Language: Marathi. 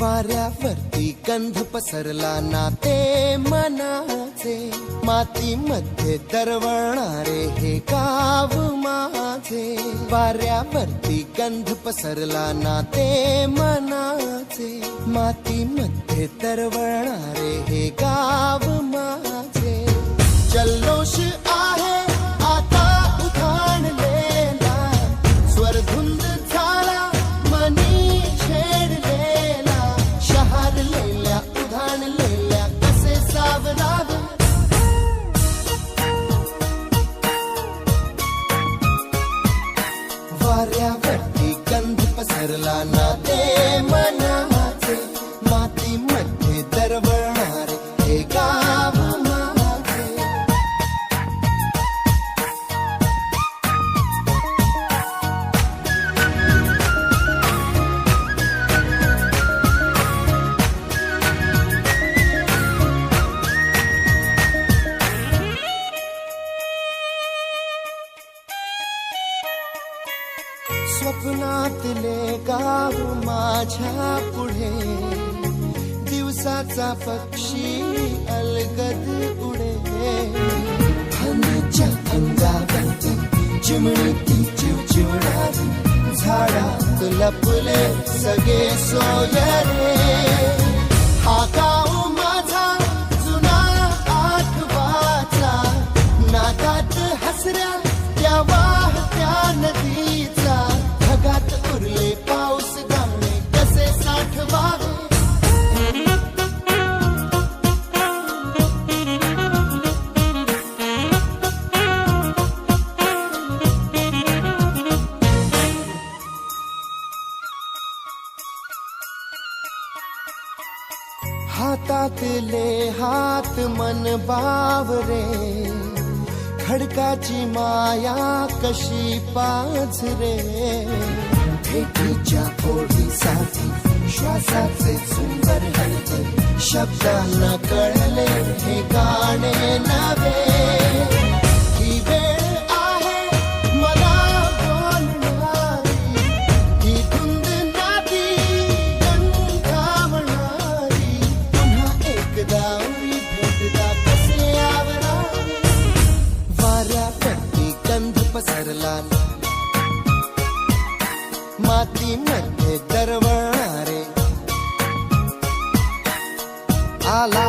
वाऱ्यावरती गंध पसरला ना ते मनाचे, मातीमध्ये दरवळणारे हे गाव माझे. वाऱ्यावरती गंध पसरला ना ते मनाचे, मातीमध्ये दरवळणारे हे गाव माझे. जल्लोष आहे आता उधाणलेला, स्वरधुंद झाला मनी छेडलेला. शहारलेल्या उधाणलेल्या कसे सावरावे, वाऱ्यावरती गंध पसरला ना ते मनाचे, मातीमध्ये दरवळणारे हे गाव माझे. स्वप्नातले गाव माझ्या पुढे, दिवसाचा पक्षी अलगद उडे. हनीच्या अंगावरती चिमणीती चिवचिवणारी, झाडात लपले सगळे सोयरे. हा गाव माझा जुना आठवाचा, नादात हसऱ्या त्या वाहत्या नदीचा. ढगात उरले पाऊस गाणे कसे साठवावे, हातातले हात मन बावरे. खडकाची माया कशी पाझरे, भेटीच्या ओढीसाठी श्वासाचे सुंदर हलते. शब्दांना कळले हे गाणे नवे, ही वेळ आहे मला बोलणारी, ही धुंद नादी गंधावणारी. पुन्हा एकदा भेटदा कसे आवरावे, वाऱ्यावरती गंध पसरला मातीमध्ये दरवळणारे. आला